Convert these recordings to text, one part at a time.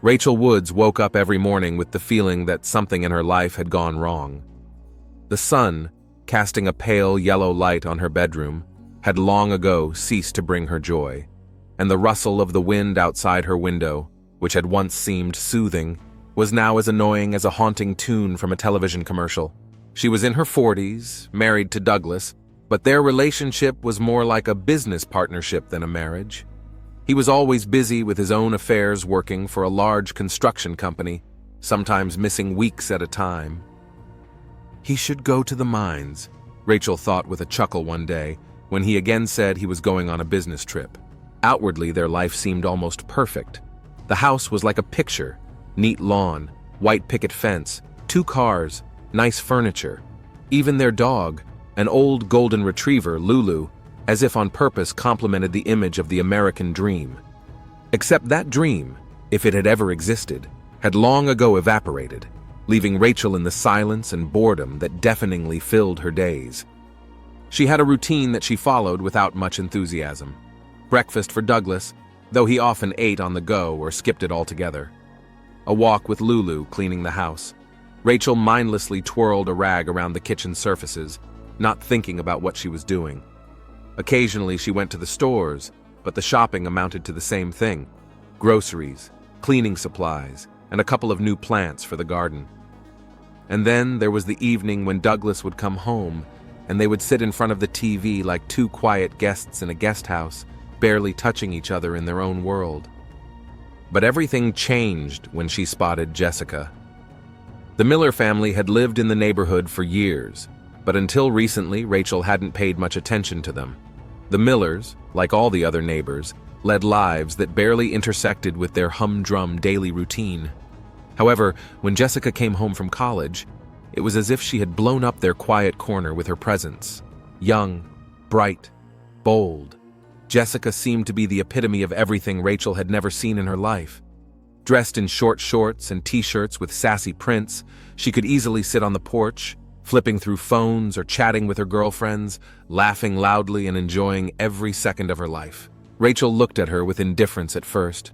Rachel Woods woke up every morning with the feeling that something in her life had gone wrong. The sun, casting a pale yellow light on her bedroom, had long ago ceased to bring her joy, and the rustle of the wind outside her window, which had once seemed soothing, was now as annoying as a haunting tune from a television commercial. She was in her 40s, married to Douglas, but their relationship was more like a business partnership than a marriage. He was always busy with his own affairs, working for a large construction company, sometimes missing weeks at a time. He should go to the mines, Rachel thought with a chuckle one day, when he again said he was going on a business trip. Outwardly, their life seemed almost perfect. The house was like a picture: neat lawn, white picket fence, 2 cars, nice furniture. Even their dog, an old golden retriever, Lulu, as if on purpose complemented the image of the American dream. Except that dream, if it had ever existed, had long ago evaporated, leaving Rachel in the silence and boredom that deafeningly filled her days. She had a routine that she followed without much enthusiasm. Breakfast for Douglas, though he often ate on the go or skipped it altogether. A walk with Lulu cleaning the house. Rachel mindlessly twirled a rag around the kitchen surfaces, not thinking about what she was doing. Occasionally she went to the stores, but the shopping amounted to the same thing: groceries, cleaning supplies, and a couple of new plants for the garden. And then there was the evening when Douglas would come home, and they would sit in front of the TV like 2 quiet guests in a guest house, barely touching each other in their own world. But everything changed when she spotted Jessica. The Miller family had lived in the neighborhood for years, but until recently Rachel hadn't paid much attention to them. The Millers, like all the other neighbors, led lives that barely intersected with their humdrum daily routine. However, when Jessica came home from college, it was as if she had blown up their quiet corner with her presence. Young, bright, bold, Jessica seemed to be the epitome of everything Rachel had never seen in her life. Dressed in short shorts and t-shirts with sassy prints, she could easily sit on the porch, flipping through phones or chatting with her girlfriends, laughing loudly and enjoying every second of her life. Rachel looked at her with indifference at first,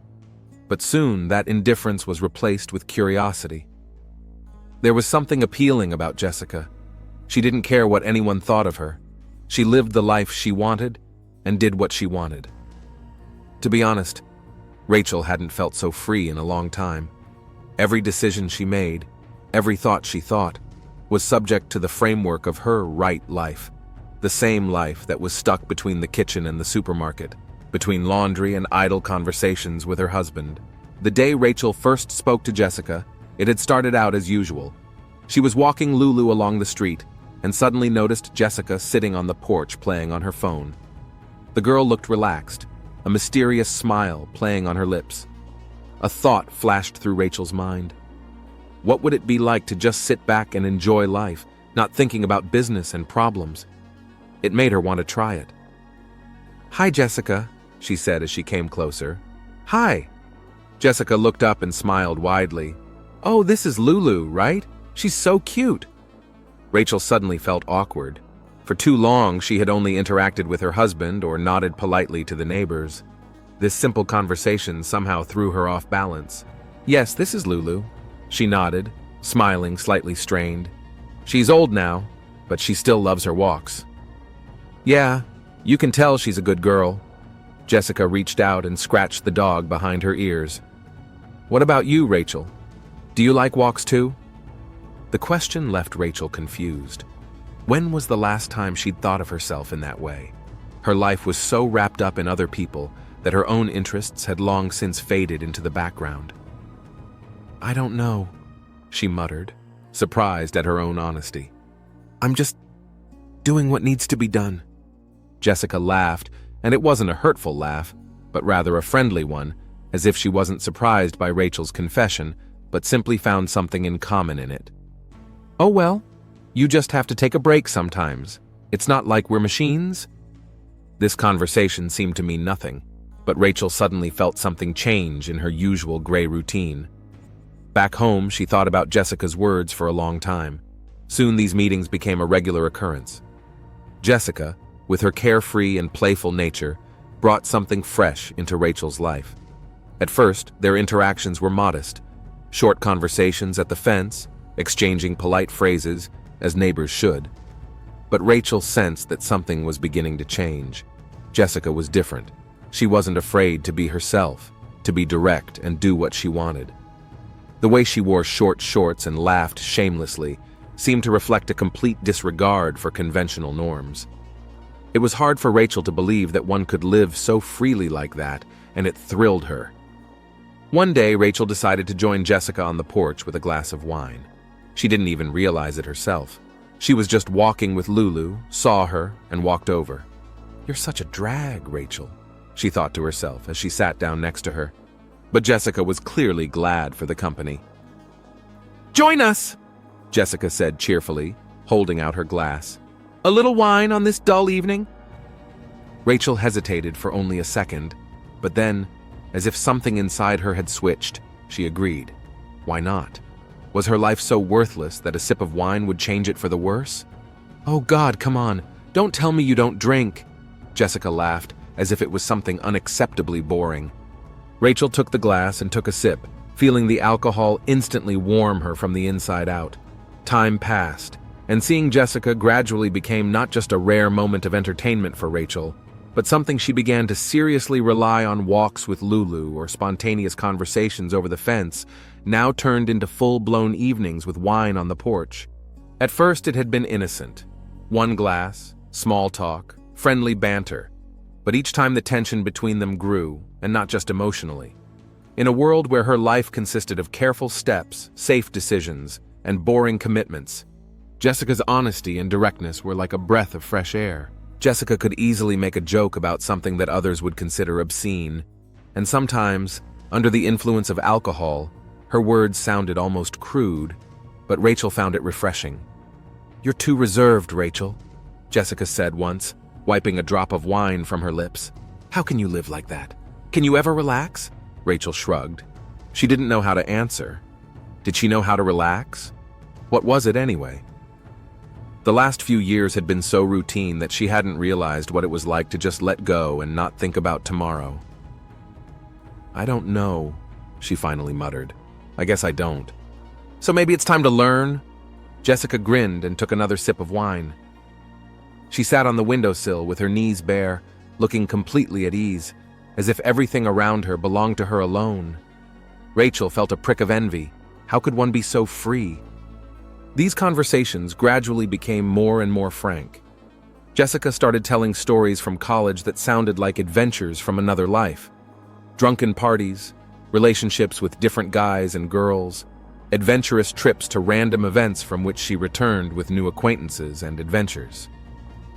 but soon that indifference was replaced with curiosity. There was something appealing about Jessica. She didn't care what anyone thought of her. She lived the life she wanted and did what she wanted. To be honest, Rachel hadn't felt so free in a long time. Every decision she made, every thought she thought, was subject to the framework of her right life, the same life that was stuck between the kitchen and the supermarket, between laundry and idle conversations with her husband. The day Rachel first spoke to Jessica, it had started out as usual. She was walking Lulu along the street and suddenly noticed Jessica sitting on the porch playing on her phone. The girl looked relaxed, a mysterious smile playing on her lips. A thought flashed through Rachel's mind. What would it be like to just sit back and enjoy life, not thinking about business and problems? It made her want to try it. "Hi, Jessica," she said as she came closer. "Hi." Jessica looked up and smiled widely. "Oh, this is Lulu, right? She's so cute." Rachel suddenly felt awkward. For too long, she had only interacted with her husband or nodded politely to the neighbors. This simple conversation somehow threw her off balance. "Yes, this is Lulu." She nodded, smiling slightly strained. "She's old now, but she still loves her walks." "Yeah, you can tell she's a good girl." Jessica reached out and scratched the dog behind her ears. "What about you, Rachel? Do you like walks too?" The question left Rachel confused. When was the last time she'd thought of herself in that way? Her life was so wrapped up in other people that her own interests had long since faded into the background. "I don't know," she muttered, surprised at her own honesty. "I'm just doing what needs to be done." Jessica laughed, and it wasn't a hurtful laugh, but rather a friendly one, as if she wasn't surprised by Rachel's confession, but simply found something in common in it. "Oh well, you just have to take a break sometimes. It's not like we're machines." This conversation seemed to mean nothing, but Rachel suddenly felt something change in her usual gray routine. Back home, she thought about Jessica's words for a long time. Soon these meetings became a regular occurrence. Jessica, with her carefree and playful nature, brought something fresh into Rachel's life. At first, their interactions were modest, short conversations at the fence, exchanging polite phrases, as neighbors should. But Rachel sensed that something was beginning to change. Jessica was different. She wasn't afraid to be herself, to be direct and do what she wanted. The way she wore short shorts and laughed shamelessly seemed to reflect a complete disregard for conventional norms. It was hard for Rachel to believe that one could live so freely like that, and it thrilled her. One day, Rachel decided to join Jessica on the porch with a glass of wine. She didn't even realize it herself. She was just walking with Lulu, saw her, and walked over. "You're such a drag, Rachel," she thought to herself as she sat down next to her. But Jessica was clearly glad for the company. "Join us," Jessica said cheerfully, holding out her glass. "A little wine on this dull evening?" Rachel hesitated for only a second, but then, as if something inside her had switched, she agreed. Why not? Was her life so worthless that a sip of wine would change it for the worse? "Oh God, come on, don't tell me you don't drink," Jessica laughed, as if it was something unacceptably boring. Rachel took the glass and took a sip, feeling the alcohol instantly warm her from the inside out. Time passed, and seeing Jessica gradually became not just a rare moment of entertainment for Rachel, but something she began to seriously rely on. Walks with Lulu or spontaneous conversations over the fence now turned into full-blown evenings with wine on the porch. At first it had been innocent. One glass, small talk, friendly banter. But each time the tension between them grew, and not just emotionally. In a world where her life consisted of careful steps, safe decisions, and boring commitments, Jessica's honesty and directness were like a breath of fresh air. Jessica could easily make a joke about something that others would consider obscene, and sometimes, under the influence of alcohol, her words sounded almost crude, but Rachel found it refreshing. "You're too reserved, Rachel," Jessica said once, wiping a drop of wine from her lips. "How can you live like that? Can you ever relax?" Rachel shrugged. She didn't know how to answer. Did she know how to relax? What was it anyway? The last few years had been so routine that she hadn't realized what it was like to just let go and not think about tomorrow. "I don't know," she finally muttered. "I guess I don't. So maybe it's time to learn?" Jessica grinned and took another sip of wine. She sat on the windowsill with her knees bare, looking completely at ease, as if everything around her belonged to her alone. Rachel felt a prick of envy. How could one be so free? These conversations gradually became more and more frank. Jessica started telling stories from college that sounded like adventures from another life. Drunken parties, relationships with different guys and girls, adventurous trips to random events from which she returned with new acquaintances and adventures.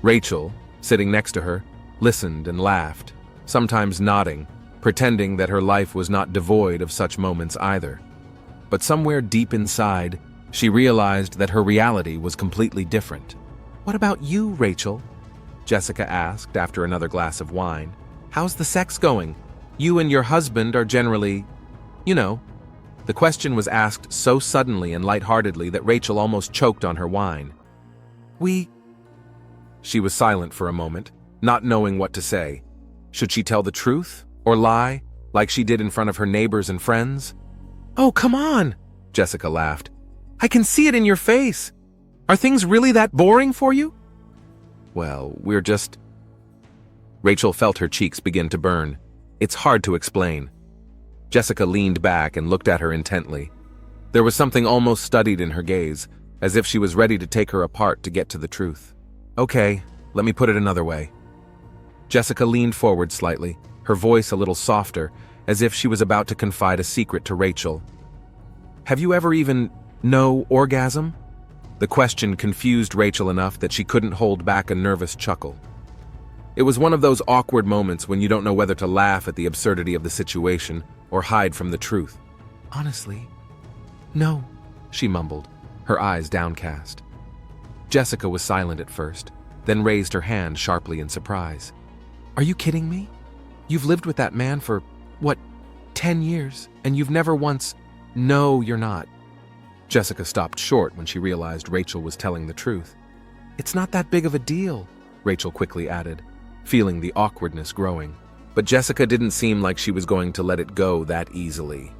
Rachel, sitting next to her, listened and laughed, sometimes nodding, pretending that her life was not devoid of such moments either. But somewhere deep inside, she realized that her reality was completely different. "What about you, Rachel?" Jessica asked after another glass of wine. "How's the sex going? You and your husband are generally, you know." The question was asked so suddenly and lightheartedly that Rachel almost choked on her wine. She was silent for a moment, not knowing what to say. Should she tell the truth or lie, like she did in front of her neighbors and friends? "Oh, come on," Jessica laughed. "I can see it in your face. Are things really that boring for you?" "Well, we're just..." Rachel felt her cheeks begin to burn. "It's hard to explain." Jessica leaned back and looked at her intently. There was something almost studied in her gaze, as if she was ready to take her apart to get to the truth. "Okay, let me put it another way." Jessica leaned forward slightly, her voice a little softer, as if she was about to confide a secret to Rachel. "Have you ever even no orgasm?" The question confused Rachel enough that she couldn't hold back a nervous chuckle. It was one of those awkward moments when you don't know whether to laugh at the absurdity of the situation or hide from the truth. "Honestly, no," she mumbled, her eyes downcast. Jessica was silent at first, then raised her hand sharply in surprise. "Are you kidding me? You've lived with that man for, 10 years, and you've never once..." "No, you're not." Jessica stopped short when she realized Rachel was telling the truth. "It's not that big of a deal," Rachel quickly added, feeling the awkwardness growing. but Jessica didn't seem like she was going to let it go that easily.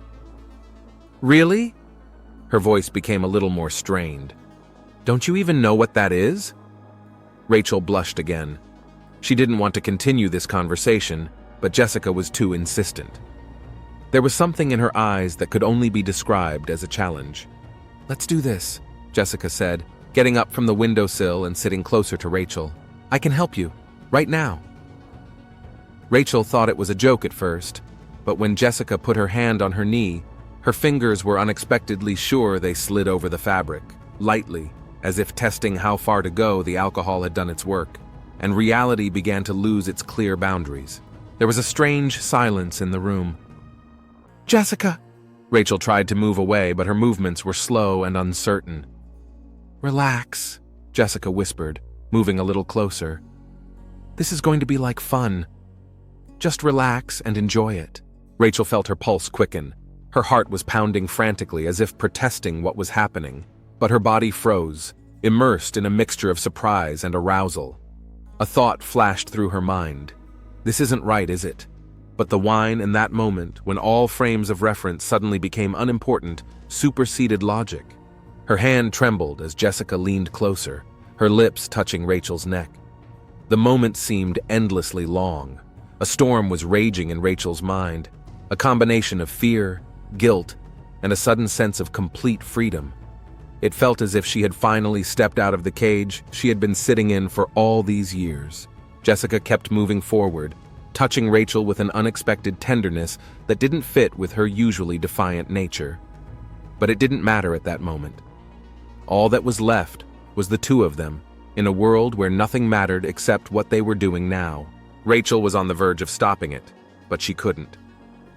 Really? Her voice became a little more strained. Don't you even know what that is? Rachel blushed again. She didn't want to continue this conversation, but Jessica was too insistent. There was something in her eyes that could only be described as a challenge. Let's do this, Jessica said, getting up from the windowsill and sitting closer to Rachel. I can help you, right now. Rachel thought it was a joke at first, but when Jessica put her hand on her knee, her fingers were unexpectedly sure they slid over the fabric, lightly, as if testing how far to go the alcohol had done its work, and reality began to lose its clear boundaries. There was a strange silence in the room. Jessica! Rachel tried to move away, but her movements were slow and uncertain. Relax, Jessica whispered, moving a little closer. This is going to be like fun. Just relax and enjoy it. Rachel felt her pulse quicken. Her heart was pounding frantically as if protesting what was happening, but her body froze, immersed in a mixture of surprise and arousal. A thought flashed through her mind. This isn't right, is it? But the wine in that moment, when all frames of reference suddenly became unimportant, superseded logic. Her hand trembled as Jessica leaned closer, her lips touching Rachel's neck. The moment seemed endlessly long. A storm was raging in Rachel's mind, a combination of fear, guilt, and a sudden sense of complete freedom. It felt as if she had finally stepped out of the cage she had been sitting in for all these years. Jessica kept moving forward, touching Rachel with an unexpected tenderness that didn't fit with her usually defiant nature. But it didn't matter at that moment. All that was left was the two of them, in a world where nothing mattered except what they were doing now. Rachel was on the verge of stopping it, but she couldn't.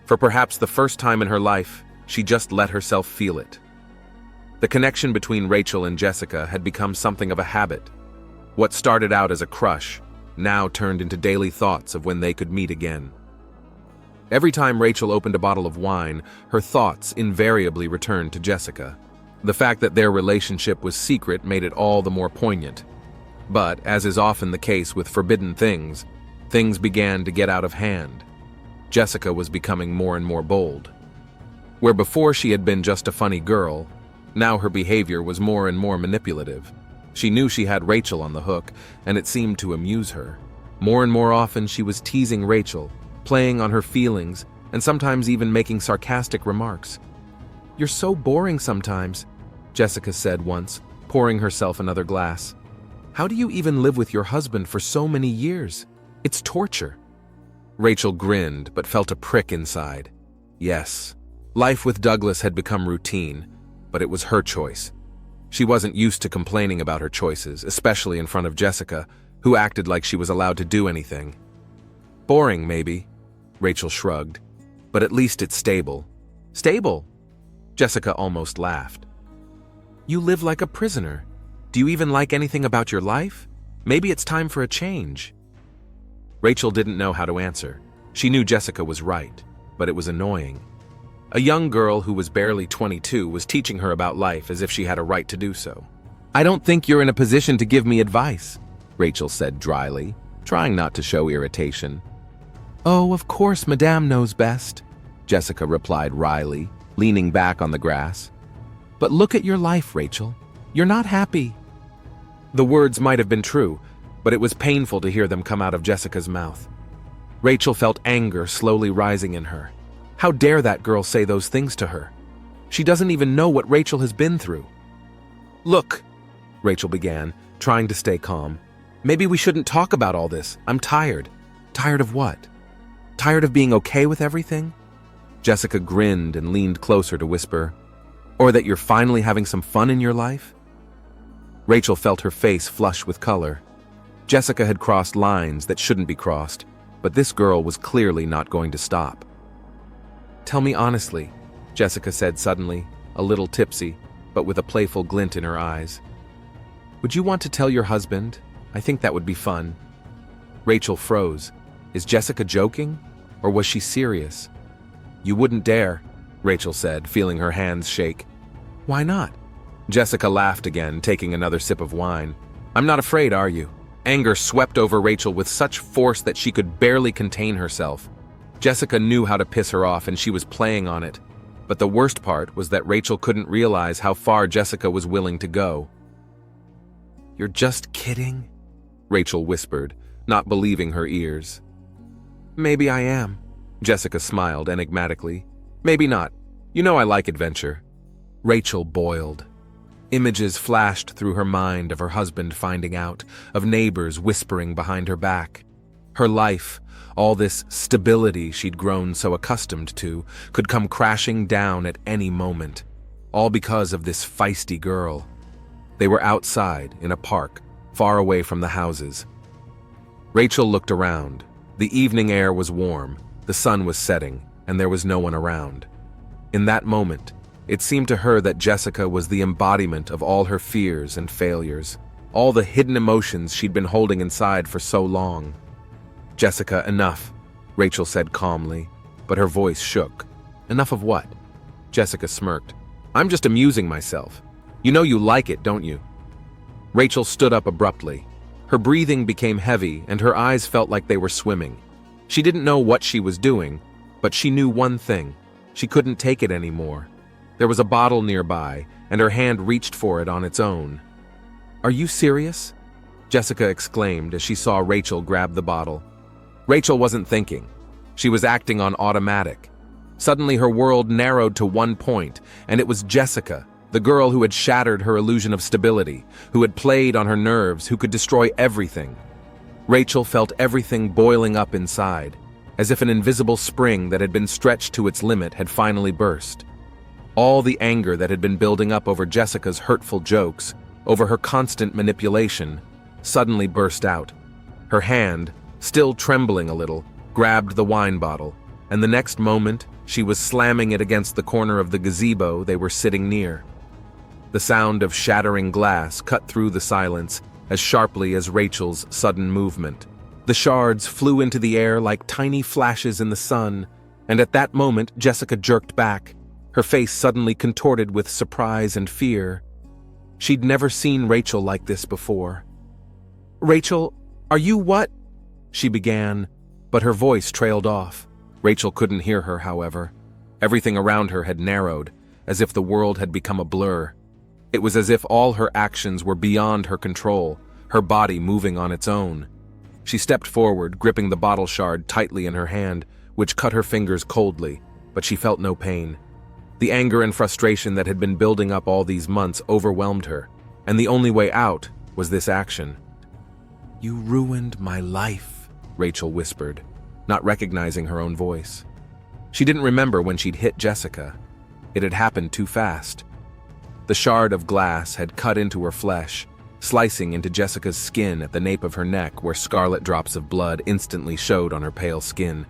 For perhaps the first time in her life, she just let herself feel it. The connection between Rachel and Jessica had become something of a habit. What started out as a crush now turned into daily thoughts of when they could meet again. Every time Rachel opened a bottle of wine, her thoughts invariably returned to Jessica. The fact that their relationship was secret made it all the more poignant. But, as is often the case with forbidden things, things began to get out of hand. Jessica was becoming more and more bold. Where before she had been just a funny girl, now her behavior was more and more manipulative. She knew she had Rachel on the hook, and it seemed to amuse her. More and more often she was teasing Rachel, playing on her feelings, and sometimes even making sarcastic remarks. "You're so boring sometimes," Jessica said once, pouring herself another glass. "How do you even live with your husband for so many years? It's torture." Rachel grinned, but felt a prick inside. Yes, life with Douglas had become routine, but it was her choice. She wasn't used to complaining about her choices, especially in front of Jessica, who acted like she was allowed to do anything. Boring, maybe, Rachel shrugged, but at least it's stable. Stable? Jessica almost laughed. You live like a prisoner. Do you even like anything about your life? Maybe it's time for a change. Rachel didn't know how to answer. She knew Jessica was right, but it was annoying. A young girl who was barely 22 was teaching her about life as if she had a right to do so. "I don't think you're in a position to give me advice," Rachel said dryly, trying not to show irritation. "Oh, of course, Madame knows best," Jessica replied wryly, leaning back on the grass. "But look at your life, Rachel. You're not happy." The words might have been true, but it was painful to hear them come out of Jessica's mouth. Rachel felt anger slowly rising in her. How dare that girl say those things to her? She doesn't even know what Rachel has been through. "Look," Rachel began, trying to stay calm. "Maybe we shouldn't talk about all this. I'm tired." "Tired of what? Tired of being okay with everything?" Jessica grinned and leaned closer to whisper, "Or that you're finally having some fun in your life?" Rachel felt her face flush with color. Jessica had crossed lines that shouldn't be crossed, but this girl was clearly not going to stop. "Tell me honestly," Jessica said suddenly, a little tipsy, but with a playful glint in her eyes. "Would you want to tell your husband? I think that would be fun." Rachel froze. Is Jessica joking? Or was she serious? "You wouldn't dare," Rachel said, feeling her hands shake. "Why not?" Jessica laughed again, taking another sip of wine. "I'm not afraid, are you? Anger swept over Rachel with such force that she could barely contain herself. Jessica knew how to piss her off, and she was playing on it. But the worst part was that Rachel couldn't realize how far Jessica was willing to go. "You're just kidding?" Rachel whispered, not believing her ears. "Maybe I am," Jessica smiled enigmatically. "Maybe not. You know I like adventure." Rachel boiled. Images flashed through her mind of her husband finding out, of neighbors whispering behind her back. Her life, all this stability she'd grown so accustomed to, could come crashing down at any moment, all because of this feisty girl. They were outside, in a park, far away from the houses. Rachel looked around. The evening air was warm, the sun was setting, and there was no one around. In that moment, it seemed to her that Jessica was the embodiment of all her fears and failures, all the hidden emotions she'd been holding inside for so long. "Jessica, enough," Rachel said calmly, but her voice shook. "Enough of what?" Jessica smirked. "I'm just amusing myself. You know you like it, don't you?" Rachel stood up abruptly. Her breathing became heavy, and her eyes felt like they were swimming. She didn't know what she was doing, but she knew one thing. She couldn't take it anymore. There was a bottle nearby, and her hand reached for it on its own. "Are you serious?" Jessica exclaimed as she saw Rachel grab the bottle. Rachel wasn't thinking. She was acting on automatic. Suddenly her world narrowed to one point, and it was Jessica, the girl who had shattered her illusion of stability, who had played on her nerves, who could destroy everything. Rachel felt everything boiling up inside, as if an invisible spring that had been stretched to its limit had finally burst. All the anger that had been building up over Jessica's hurtful jokes, over her constant manipulation, suddenly burst out. Her hand, still trembling a little, grabbed the wine bottle, and the next moment she was slamming it against the corner of the gazebo they were sitting near. The sound of shattering glass cut through the silence as sharply as Rachel's sudden movement. The shards flew into the air like tiny flashes in the sun, and at that moment Jessica jerked back, her face suddenly contorted with surprise and fear. She'd never seen Rachel like this before. "Rachel, are you what?" she began, but her voice trailed off. Rachel couldn't hear her, however. Everything around her had narrowed, as if the world had become a blur. It was as if all her actions were beyond her control, her body moving on its own. She stepped forward, gripping the bottle shard tightly in her hand, which cut her fingers coldly, but she felt no pain. The anger and frustration that had been building up all these months overwhelmed her, and the only way out was this action. "You ruined my life," Rachel whispered, not recognizing her own voice. She didn't remember when she'd hit Jessica. It had happened too fast. The shard of glass had cut into her flesh, slicing into Jessica's skin at the nape of her neck where scarlet drops of blood instantly showed on her pale skin.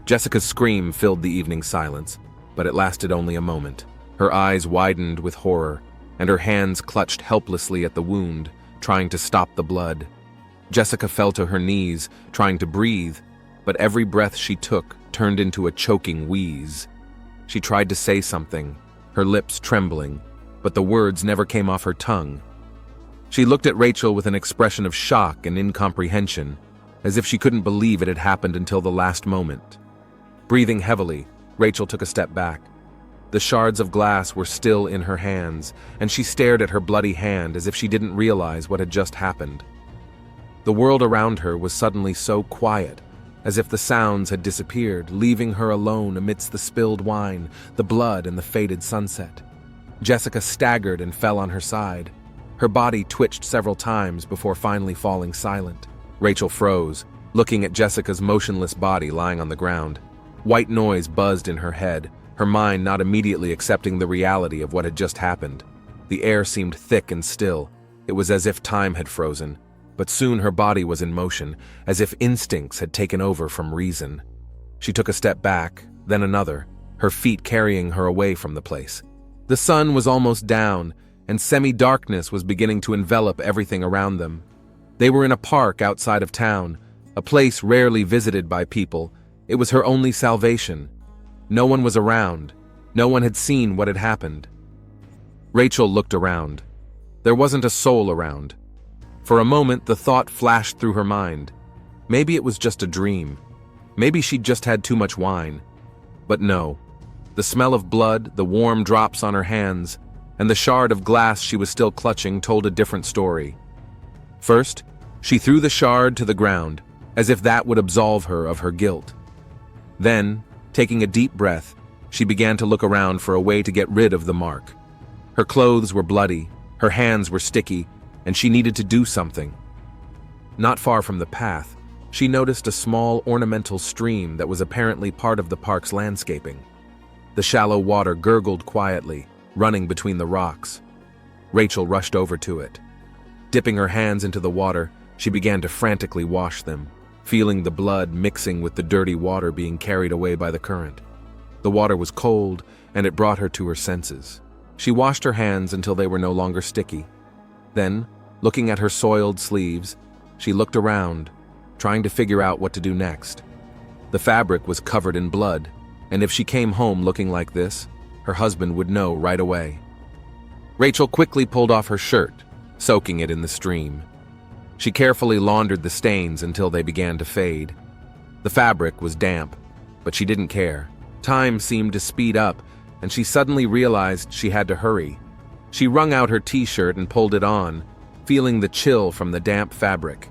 Jessica's scream filled the evening silence, but it lasted only a moment. Her eyes widened with horror, and her hands clutched helplessly at the wound, trying to stop the blood. Jessica fell to her knees, trying to breathe, but every breath she took turned into a choking wheeze. She tried to say something, her lips trembling, but the words never came off her tongue. She looked at Rachel with an expression of shock and incomprehension, as if she couldn't believe it had happened until the last moment. Breathing heavily, Rachel took a step back. The shards of glass were still in her hands, and she stared at her bloody hand as if she didn't realize what had just happened. The world around her was suddenly so quiet, as if the sounds had disappeared, leaving her alone amidst the spilled wine, the blood, and the faded sunset. Jessica staggered and fell on her side. Her body twitched several times before finally falling silent. Rachel froze, looking at Jessica's motionless body lying on the ground. White noise buzzed in her head, her mind not immediately accepting the reality of what had just happened. The air seemed thick and still. It was as if time had frozen, but soon her body was in motion, as if instincts had taken over from reason. She took a step back, then another, her feet carrying her away from the place. The sun was almost down, and semi-darkness was beginning to envelop everything around them. They were in a park outside of town, a place rarely visited by people. It was her only salvation. No one was around. No one had seen what had happened. Rachel looked around. There wasn't a soul around. For a moment, the thought flashed through her mind. Maybe it was just a dream. Maybe she'd just had too much wine. But no. The smell of blood, the warm drops on her hands, and the shard of glass she was still clutching told a different story. First, she threw the shard to the ground, as if that would absolve her of her guilt. Then, taking a deep breath, she began to look around for a way to get rid of the mark. Her clothes were bloody, her hands were sticky, and she needed to do something. Not far from the path, she noticed a small ornamental stream that was apparently part of the park's landscaping. The shallow water gurgled quietly, running between the rocks. Rachel rushed over to it. Dipping her hands into the water, she began to frantically wash them, feeling the blood mixing with the dirty water being carried away by the current. The water was cold, and it brought her to her senses. She washed her hands until they were no longer sticky. Then, looking at her soiled sleeves, she looked around, trying to figure out what to do next. The fabric was covered in blood, and if she came home looking like this, her husband would know right away. Rachel quickly pulled off her shirt, soaking it in the stream. She carefully laundered the stains until they began to fade. The fabric was damp, but she didn't care. Time seemed to speed up, and she suddenly realized she had to hurry. She wrung out her t-shirt and pulled it on, feeling the chill from the damp fabric.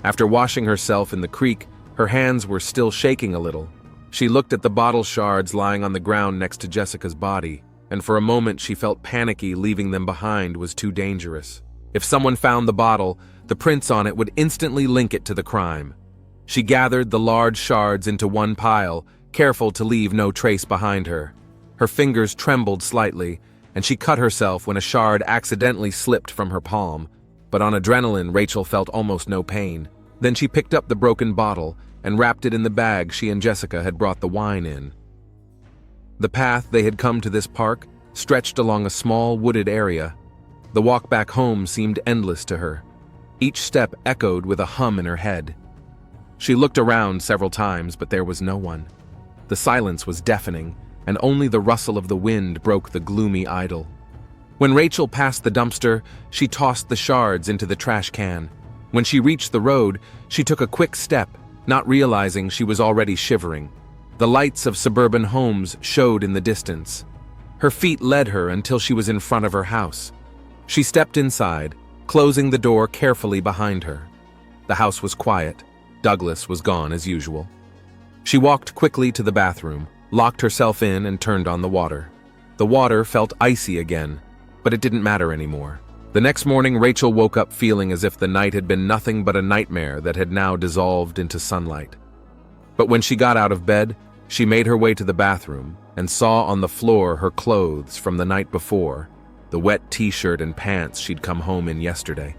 After washing herself in the creek, her hands were still shaking a little. She looked at the bottle shards lying on the ground next to Jessica's body, and for a moment she felt panicky. Leaving them behind was too dangerous. If someone found the bottle, the prints on it would instantly link it to the crime. She gathered the large shards into one pile, careful to leave no trace behind her. Her fingers trembled slightly, and she cut herself when a shard accidentally slipped from her palm. But on adrenaline, Rachel felt almost no pain. Then she picked up the broken bottle and wrapped it in the bag she and Jessica had brought the wine in. The path they had come to this park stretched along a small wooded area. The walk back home seemed endless to her. Each step echoed with a hum in her head. She looked around several times, but there was no one. The silence was deafening, and only the rustle of the wind broke the gloomy idyll. When Rachel passed the dumpster, she tossed the shards into the trash can. When she reached the road, she took a quick step, not realizing she was already shivering. The lights of suburban homes showed in the distance. Her feet led her until she was in front of her house. She stepped inside, closing the door carefully behind her. The house was quiet. Douglas was gone as usual. She walked quickly to the bathroom, locked herself in, and turned on the water. The water felt icy again, but it didn't matter anymore. The next morning, Rachel woke up feeling as if the night had been nothing but a nightmare that had now dissolved into sunlight. But when she got out of bed, she made her way to the bathroom and saw on the floor her clothes from the night before, the wet t-shirt and pants she'd come home in yesterday.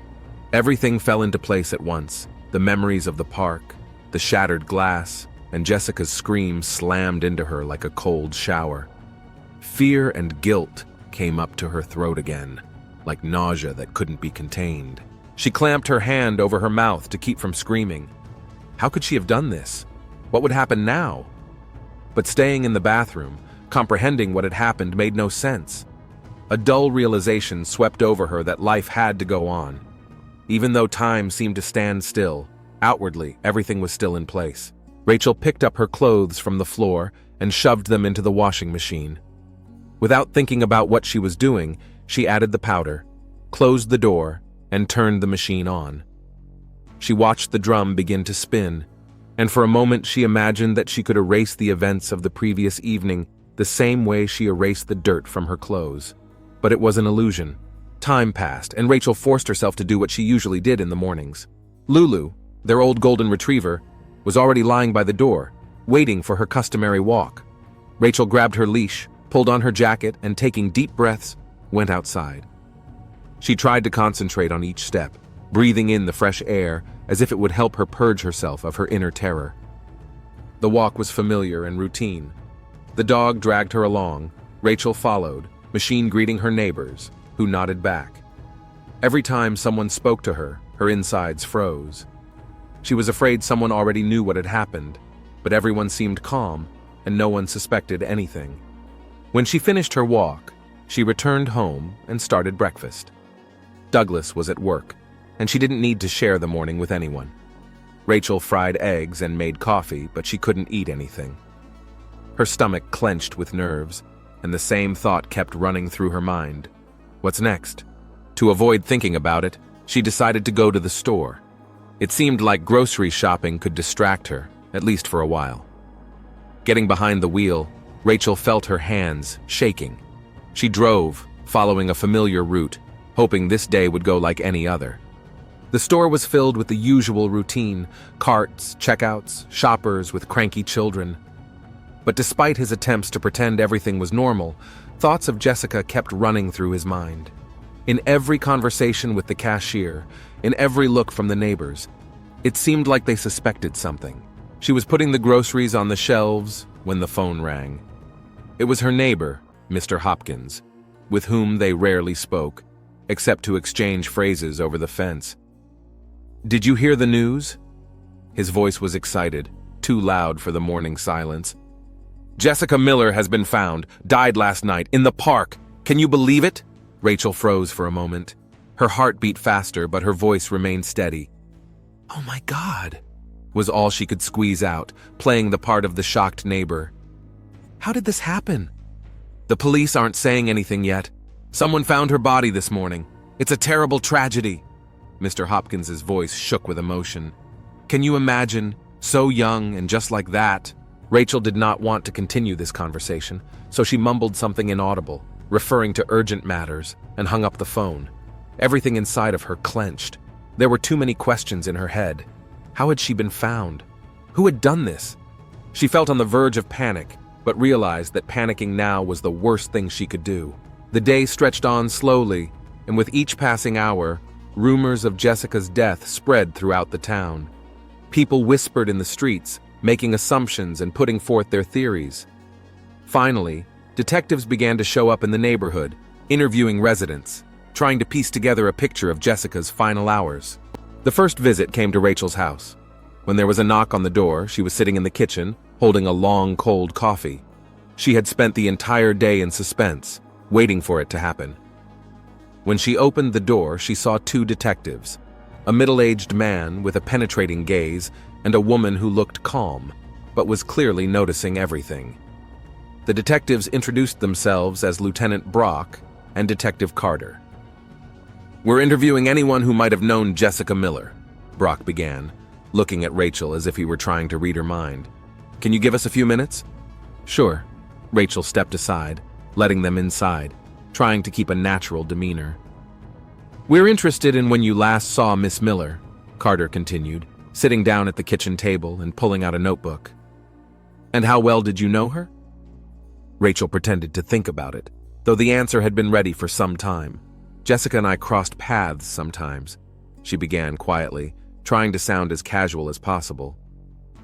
Everything fell into place at once. The memories of the park, the shattered glass, and Jessica's scream slammed into her like a cold shower. Fear and guilt came up to her throat again, like nausea that couldn't be contained. She clamped her hand over her mouth to keep from screaming. How could she have done this? What would happen now? But staying in the bathroom, comprehending what had happened, made no sense. A dull realization swept over her that life had to go on. Even though time seemed to stand still, outwardly everything was still in place. Rachel picked up her clothes from the floor and shoved them into the washing machine. Without thinking about what she was doing, she added the powder, closed the door, and turned the machine on. She watched the drum begin to spin, and for a moment she imagined that she could erase the events of the previous evening the same way she erased the dirt from her clothes. But it was an illusion. Time passed, and Rachel forced herself to do what she usually did in the mornings. Lulu, their old golden retriever, was already lying by the door, waiting for her customary walk. Rachel grabbed her leash, pulled on her jacket, and taking deep breaths, went outside. She tried to concentrate on each step, breathing in the fresh air as if it would help her purge herself of her inner terror. The walk was familiar and routine. The dog dragged her along. Rachel followed, machine greeting her neighbors, who nodded back. Every time someone spoke to her, her insides froze. She was afraid someone already knew what had happened, but everyone seemed calm, and no one suspected anything. When she finished her walk, she returned home and started breakfast. Douglas was at work, and she didn't need to share the morning with anyone. Rachel fried eggs and made coffee, but she couldn't eat anything. Her stomach clenched with nerves, and the same thought kept running through her mind. What's next? To avoid thinking about it, she decided to go to the store. It seemed like grocery shopping could distract her, at least for a while. Getting behind the wheel, Rachel felt her hands shaking. She drove, following a familiar route, hoping this day would go like any other. The store was filled with the usual routine: carts, checkouts, shoppers with cranky children. But despite his attempts to pretend everything was normal, thoughts of Jessica kept running through his mind. In every conversation with the cashier, in every look from the neighbors, it seemed like they suspected something. She was putting the groceries on the shelves when the phone rang. It was her neighbor, Mr. Hopkins, with whom they rarely spoke, except to exchange phrases over the fence. "Did you hear the news?" His voice was excited, too loud for the morning silence. "Jessica Miller has been found, died last night, in the park. Can you believe it?" Rachel froze for a moment. Her heart beat faster, but her voice remained steady. "Oh my God," was all she could squeeze out, playing the part of the shocked neighbor. "How did this happen?" "The police aren't saying anything yet. Someone found her body this morning. It's a terrible tragedy." Mr. Hopkins's voice shook with emotion. "Can you imagine? So young and just like that." Rachel did not want to continue this conversation, so she mumbled something inaudible, referring to urgent matters, and hung up the phone. Everything inside of her clenched. There were too many questions in her head. How had she been found? Who had done this? She felt on the verge of panic, but realized that panicking now was the worst thing she could do. The day stretched on slowly, and with each passing hour, rumors of Jessica's death spread throughout the town. People whispered in the streets, making assumptions and putting forth their theories. Finally, detectives began to show up in the neighborhood, interviewing residents, trying to piece together a picture of Jessica's final hours. The first visit came to Rachel's house. When there was a knock on the door, she was sitting in the kitchen, holding a long, cold coffee. She had spent the entire day in suspense, waiting for it to happen. When she opened the door, she saw two detectives, a middle-aged man with a penetrating gaze and a woman who looked calm, but was clearly noticing everything. The detectives introduced themselves as Lieutenant Brock and Detective Carter. "We're interviewing anyone who might have known Jessica Miller," Brock began, looking at Rachel as if he were trying to read her mind. "Can you give us a few minutes?" "Sure." Rachel stepped aside, letting them inside, trying to keep a natural demeanor. "We're interested in when you last saw Miss Miller," Carter continued, sitting down at the kitchen table and pulling out a notebook. "And how well did you know her?" Rachel pretended to think about it, though the answer had been ready for some time. "Jessica and I crossed paths sometimes," she began quietly, trying to sound as casual as possible.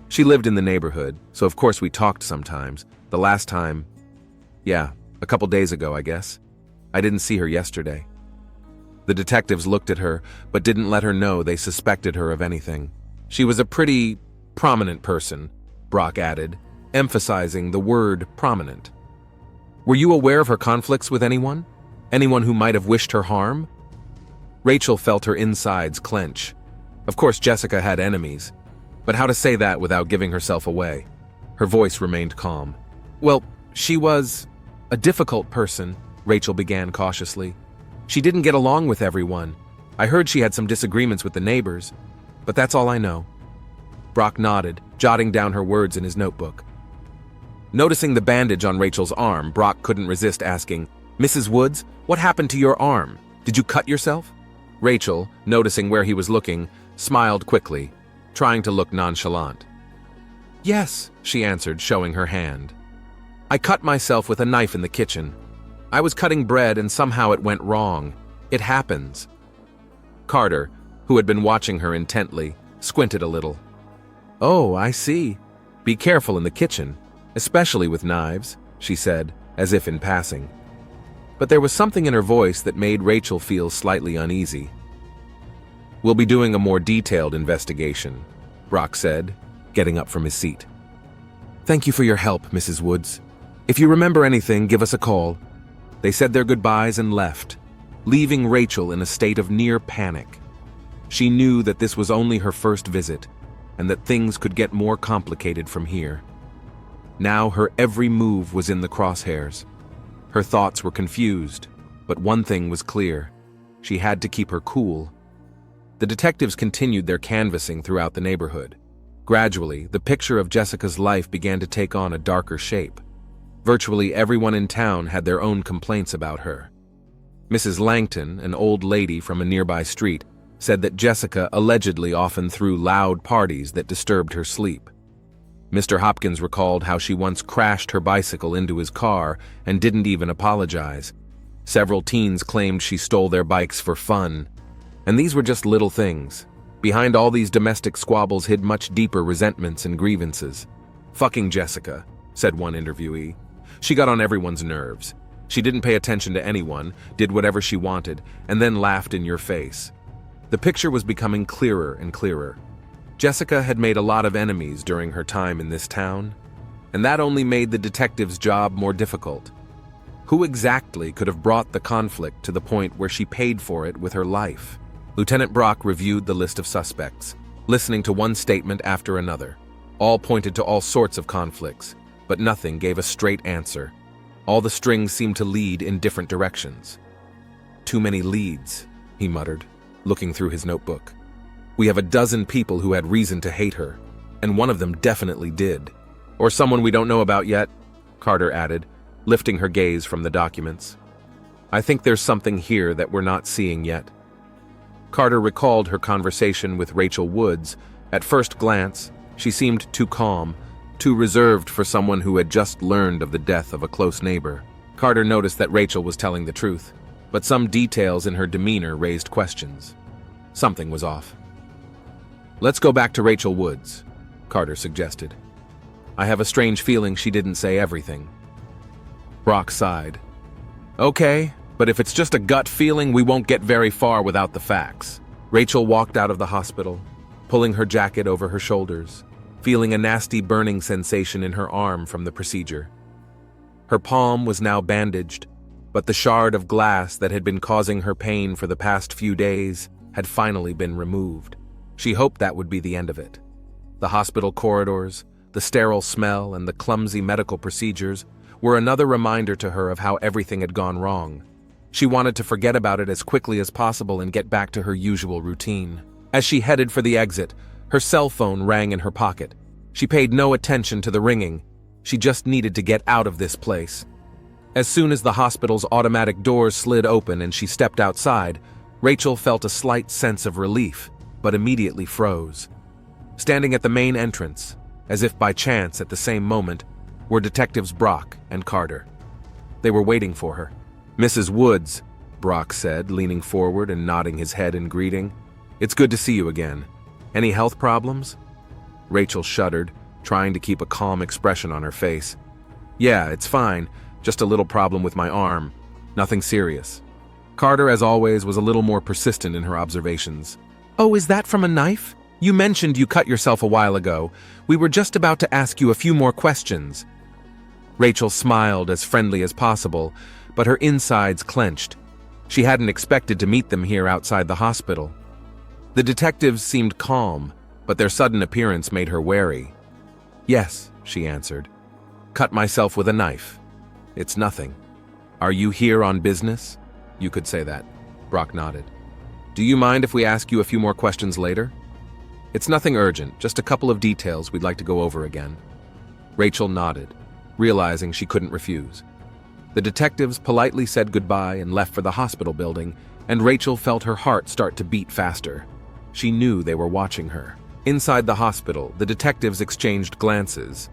"She lived in the neighborhood, so of course we talked sometimes. The last time, yeah, a couple days ago, I guess. I didn't see her yesterday." The detectives looked at her, but didn't let her know they suspected her of anything. "She was a pretty prominent person," Brock added, emphasizing the word prominent. "Were you aware of her conflicts with anyone? Anyone who might have wished her harm?" Rachel felt her insides clench. Of course Jessica had enemies, but how to say that without giving herself away? Her voice remained calm. "Well, she was a difficult person," Rachel began cautiously. "She didn't get along with everyone. I heard she had some disagreements with the neighbors, but that's all I know." Brock nodded, jotting down her words in his notebook. Noticing the bandage on Rachel's arm, Brock couldn't resist asking, "Mrs. Woods, what happened to your arm? Did you cut yourself?" Rachel, noticing where he was looking, smiled quickly, trying to look nonchalant. "Yes," she answered, showing her hand. "I cut myself with a knife in the kitchen. I was cutting bread and somehow it went wrong. It happens." Carter, who had been watching her intently, squinted a little. "Oh, I see. Be careful in the kitchen, especially with knives," she said, as if in passing. But there was something in her voice that made Rachel feel slightly uneasy. "We'll be doing a more detailed investigation," Brock said, getting up from his seat. "Thank you for your help, Mrs. Woods. If you remember anything, give us a call." They said their goodbyes and left, leaving Rachel in a state of near panic. She knew that this was only her first visit, and that things could get more complicated from here. Now her every move was in the crosshairs. Her thoughts were confused, but one thing was clear. She had to keep her cool. The detectives continued their canvassing throughout the neighborhood. Gradually, the picture of Jessica's life began to take on a darker shape. Virtually everyone in town had their own complaints about her. Mrs. Langton, an old lady from a nearby street, said that Jessica allegedly often threw loud parties that disturbed her sleep. Mr. Hopkins recalled how she once crashed her bicycle into his car and didn't even apologize. Several teens claimed she stole their bikes for fun. And these were just little things. Behind all these domestic squabbles hid much deeper resentments and grievances. "Fucking Jessica," said one interviewee. "She got on everyone's nerves. She didn't pay attention to anyone, did whatever she wanted, and then laughed in your face." The picture was becoming clearer and clearer. Jessica had made a lot of enemies during her time in this town, and that only made the detective's job more difficult. Who exactly could have brought the conflict to the point where she paid for it with her life? Lieutenant Brock reviewed the list of suspects, listening to one statement after another. All pointed to all sorts of conflicts, but nothing gave a straight answer. All the strings seemed to lead in different directions. "Too many leads," he muttered, looking through his notebook. "We have a dozen people who had reason to hate her, and one of them definitely did. Or someone we don't know about yet," Carter added, lifting her gaze from the documents. "I think there's something here that we're not seeing yet." Carter recalled her conversation with Rachel Woods. At first glance, she seemed too calm, too reserved for someone who had just learned of the death of a close neighbor. Carter noticed that Rachel was telling the truth, but some details in her demeanor raised questions. Something was off. "Let's go back to Rachel Woods," Carter suggested. "I have a strange feeling she didn't say everything." Brock sighed. "Okay, but if it's just a gut feeling, we won't get very far without the facts." Rachel walked out of the hospital, pulling her jacket over her shoulders, feeling a nasty burning sensation in her arm from the procedure. Her palm was now bandaged, but the shard of glass that had been causing her pain for the past few days had finally been removed. She hoped that would be the end of it. The hospital corridors, the sterile smell, and the clumsy medical procedures were another reminder to her of how everything had gone wrong. She wanted to forget about it as quickly as possible and get back to her usual routine. As she headed for the exit, her cell phone rang in her pocket. She paid no attention to the ringing. She just needed to get out of this place. As soon as the hospital's automatic doors slid open and she stepped outside, Rachel felt a slight sense of relief, but immediately froze. Standing at the main entrance, as if by chance at the same moment, were Detectives Brock and Carter. They were waiting for her. "Mrs. Woods," Brock said, leaning forward and nodding his head in greeting. "It's good to see you again. Any health problems?" Rachel shuddered, trying to keep a calm expression on her face. "Yeah, it's fine. Just a little problem with my arm. Nothing serious." Carter, as always, was a little more persistent in her observations. "Oh, is that from a knife? You mentioned you cut yourself a while ago. We were just about to ask you a few more questions." Rachel smiled as friendly as possible, but her insides clenched. She hadn't expected to meet them here outside the hospital. The detectives seemed calm, but their sudden appearance made her wary. "Yes," she answered. "Cut myself with a knife. It's nothing." "Are you here on business?" "You could say that," Brock nodded. "Do you mind if we ask you a few more questions later?" "It's nothing urgent, just a couple of details we'd like to go over again." Rachel nodded, realizing she couldn't refuse. The detectives politely said goodbye and left for the hospital building, and Rachel felt her heart start to beat faster. She knew they were watching her. Inside the hospital, the detectives exchanged glances.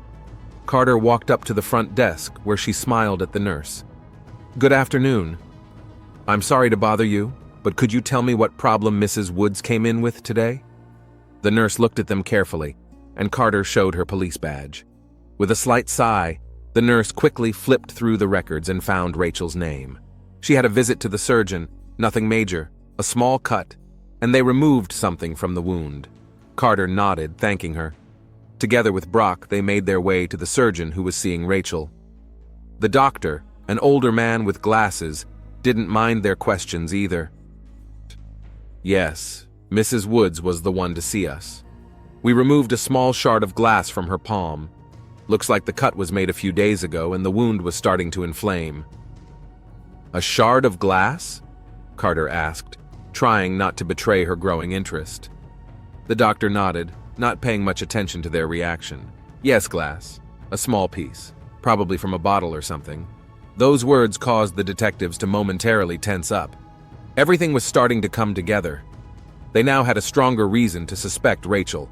Carter walked up to the front desk, where she smiled at the nurse. "Good afternoon. I'm sorry to bother you, but could you tell me what problem Mrs. Woods came in with today?" The nurse looked at them carefully, and Carter showed her police badge. With a slight sigh, the nurse quickly flipped through the records and found Rachel's name. She had a visit to the surgeon, nothing major, a small cut, and they removed something from the wound. Carter nodded, thanking her. Together with Brock, they made their way to the surgeon who was seeing Rachel. The doctor, an older man with glasses, didn't mind their questions either. "Yes, Mrs. Woods was the one to see us. We removed a small shard of glass from her palm. Looks like the cut was made a few days ago and the wound was starting to inflame. A shard of glass? Carter asked, trying not to betray her growing interest. The doctor nodded, not paying much attention to their reaction. Yes, glass. A small piece. Probably from a bottle or something. Those words caused the detectives to momentarily tense up. Everything was starting to come together. They now had a stronger reason to suspect Rachel.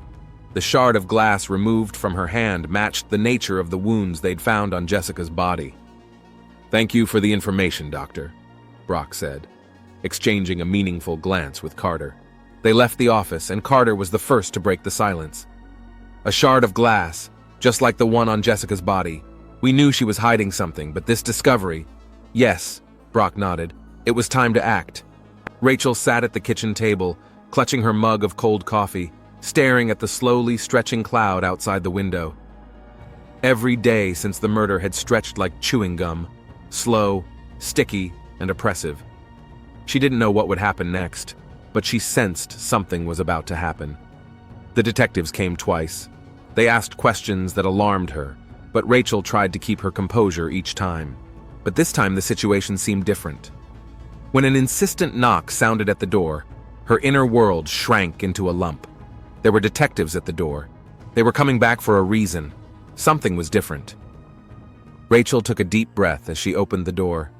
The shard of glass removed from her hand matched the nature of the wounds they'd found on Jessica's body. "Thank you for the information, Doctor," Brock said, exchanging a meaningful glance with Carter. They left the office, and Carter was the first to break the silence. A shard of glass, just like the one on Jessica's body. We knew she was hiding something, but this discovery— Yes, Brock nodded. It was time to act. Rachel sat at the kitchen table, clutching her mug of cold coffee, staring at the slowly stretching cloud outside the window. Every day since the murder had stretched like chewing gum, slow, sticky, and oppressive. She didn't know what would happen next, but she sensed something was about to happen. The detectives came twice. They asked questions that alarmed her, but Rachel tried to keep her composure each time. But this time the situation seemed different. When an insistent knock sounded at the door, her inner world shrank into a lump. There were detectives at the door. They were coming back for a reason. Something was different. Rachel took a deep breath as she opened the door.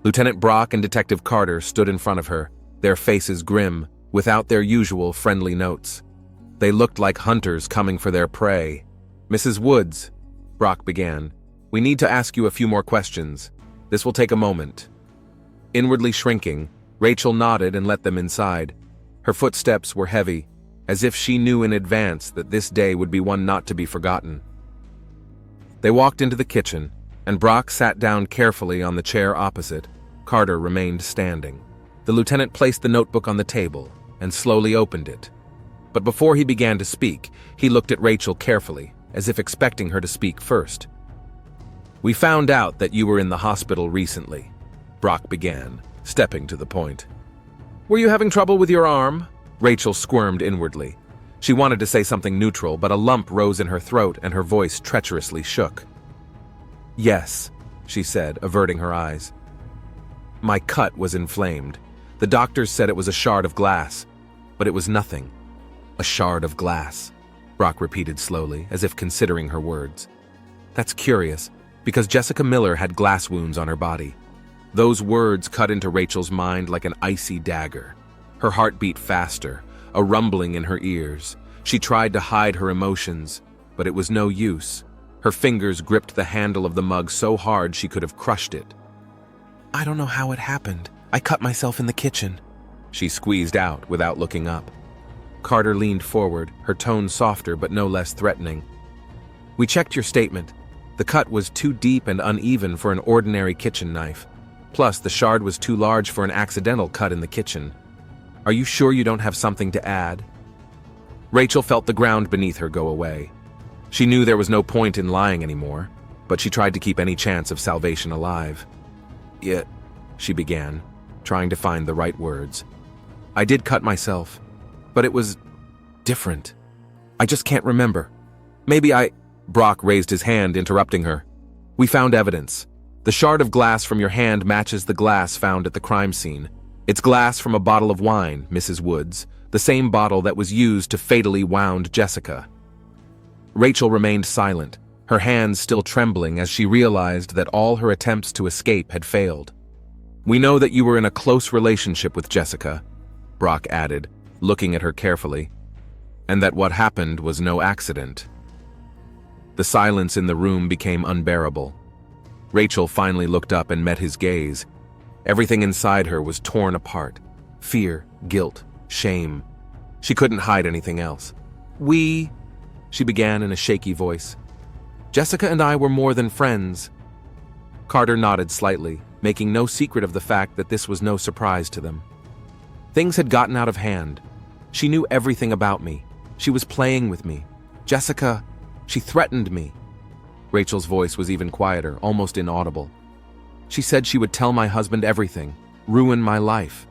Lieutenant Brock and Detective Carter stood in front of her, their faces grim, without their usual friendly notes. They looked like hunters coming for their prey. "Mrs. Woods," Brock began, "we need to ask you a few more questions. This will take a moment." Inwardly shrinking, Rachel nodded and let them inside. Her footsteps were heavy, as if she knew in advance that this day would be one not to be forgotten. They walked into the kitchen, and Brock sat down carefully on the chair opposite. Carter remained standing. The lieutenant placed the notebook on the table and slowly opened it. But before he began to speak, he looked at Rachel carefully, as if expecting her to speak first. "We found out that you were in the hospital recently," Brock began, stepping to the point. "Were you having trouble with your arm?" Rachel squirmed inwardly. She wanted to say something neutral, but a lump rose in her throat and her voice treacherously shook. "Yes," she said, averting her eyes. "My cut was inflamed. The doctors said it was a shard of glass, but it was nothing." "A shard of glass," Brock repeated slowly, as if considering her words. "That's curious, because Jessica Miller had glass wounds on her body." Those words cut into Rachel's mind like an icy dagger. Her heart beat faster, a rumbling in her ears. She tried to hide her emotions, but it was no use. Her fingers gripped the handle of the mug so hard she could have crushed it. "I don't know how it happened. I cut myself in the kitchen," she squeezed out without looking up. Carter leaned forward, her tone softer but no less threatening. "We checked your statement. The cut was too deep and uneven for an ordinary kitchen knife. Plus, the shard was too large for an accidental cut in the kitchen. Are you sure you don't have something to add?" Rachel felt the ground beneath her go away. She knew there was no point in lying anymore, but she tried to keep any chance of salvation alive. "Yeah," she began, trying to find the right words. "I did cut myself, but it was different. I just can't remember. Maybe I—" Brock raised his hand, interrupting her. "We found evidence. The shard of glass from your hand matches the glass found at the crime scene. It's glass from a bottle of wine, Mrs. Woods, the same bottle that was used to fatally wound Jessica." Rachel remained silent, her hands still trembling as she realized that all her attempts to escape had failed. "We know that you were in a close relationship with Jessica," Brock added, looking at her carefully, "and that what happened was no accident." The silence in the room became unbearable. Rachel finally looked up and met his gaze. Everything inside her was torn apart. Fear, guilt, shame. She couldn't hide anything else. She began in a shaky voice. "Jessica and I were more than friends." Carter nodded slightly, making no secret of the fact that this was no surprise to them. "Things had gotten out of hand. She knew everything about me. She was playing with me. Jessica, she threatened me." Rachel's voice was even quieter, almost inaudible. "She said she would tell my husband everything, ruin my life."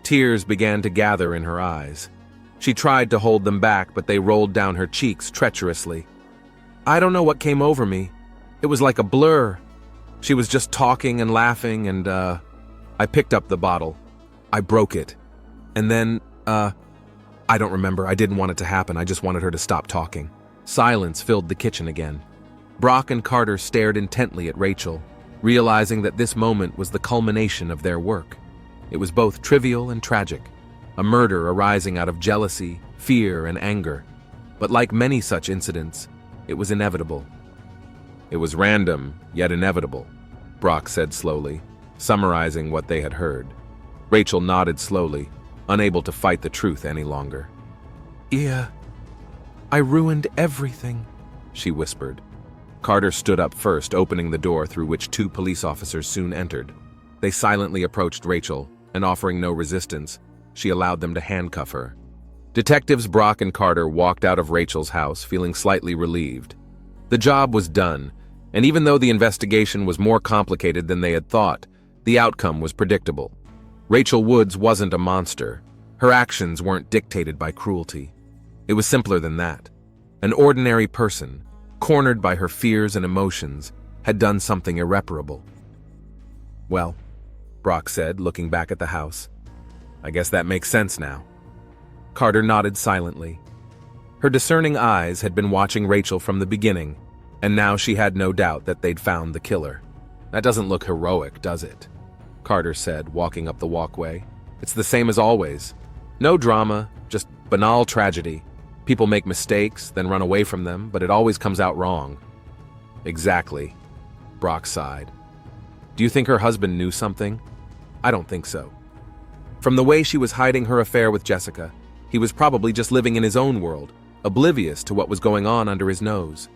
Tears began to gather in her eyes. She tried to hold them back, but they rolled down her cheeks treacherously. I don't know what came over me. It was like a blur. She was just talking and laughing, and I picked up the bottle. I broke it. And then, I don't remember. I didn't want it to happen. I just wanted her to stop talking. Silence filled the kitchen again. Brock and Carter stared intently at Rachel, realizing that this moment was the culmination of their work. It was both trivial and tragic, a murder arising out of jealousy, fear, and anger. But like many such incidents, it was inevitable. It was random, yet inevitable, Brock said slowly, summarizing what they had heard. Rachel nodded slowly, unable to fight the truth any longer. Yeah, I ruined everything, she whispered. Carter stood up first, opening the door through which 2 police officers soon entered. They silently approached Rachel, and offering no resistance, she allowed them to handcuff her. Detectives Brock and Carter walked out of Rachel's house feeling slightly relieved. The job was done, and even though the investigation was more complicated than they had thought, the outcome was predictable. Rachel Woods wasn't a monster. Her actions weren't dictated by cruelty. It was simpler than that. An ordinary person, cornered by her fears and emotions, had done something irreparable. Well, Brock said, looking back at the house, I guess that makes sense now. Carter nodded silently. Her discerning eyes had been watching Rachel from the beginning, and now she had no doubt that they'd found the killer. That doesn't look heroic, does it? Carter said, walking up the walkway. It's the same as always. No drama, just banal tragedy. People make mistakes, then run away from them, but it always comes out wrong. Exactly, Brock sighed. Do you think her husband knew something? I don't think so. From the way she was hiding her affair with Jessica, he was probably just living in his own world, oblivious to what was going on under his nose.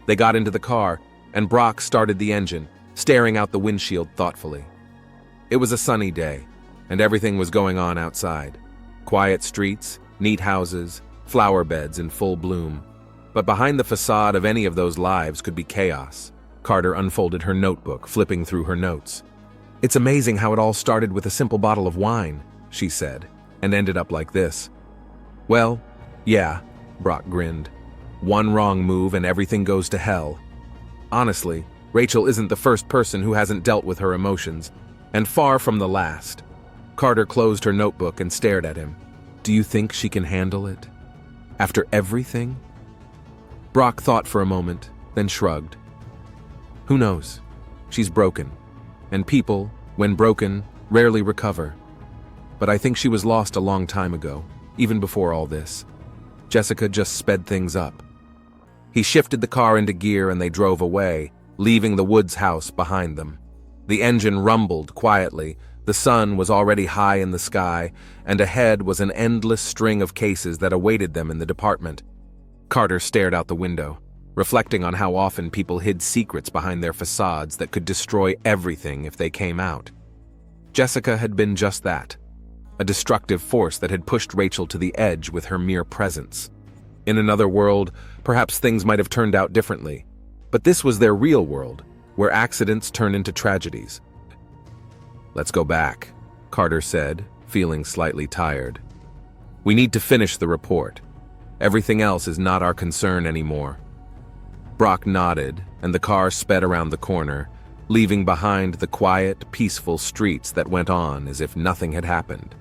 They got into the car, and Brock started the engine, staring out the windshield thoughtfully. It was a sunny day, and everything was going on outside. Quiet streets, neat houses, flower beds in full bloom. But behind the facade of any of those lives could be chaos. Carter unfolded her notebook, flipping through her notes. It's amazing how it all started with a simple bottle of wine, she said, and ended up like this. Well, yeah, Brock grinned. One wrong move and everything goes to hell. Honestly, Rachel isn't the first person who hasn't dealt with her emotions, and far from the last. Carter closed her notebook and stared at him. Do you think she can handle it? After everything? Brock thought for a moment, then shrugged. Who knows? She's broken. And people, when broken, rarely recover. But I think she was lost a long time ago, even before all this. Jessica just sped things up. He shifted the car into gear and they drove away, leaving the Woods house behind them. The engine rumbled quietly, the sun was already high in the sky, and ahead was an endless string of cases that awaited them in the department. Carter stared out the window, reflecting on how often people hid secrets behind their facades that could destroy everything if they came out. Jessica had been just that, a destructive force that had pushed Rachel to the edge with her mere presence. In another world, perhaps things might have turned out differently, but this was their real world, where accidents turn into tragedies. Let's go back, Carter said, feeling slightly tired. We need to finish the report. Everything else is not our concern anymore. Brock nodded, and the car sped around the corner, leaving behind the quiet, peaceful streets that went on as if nothing had happened.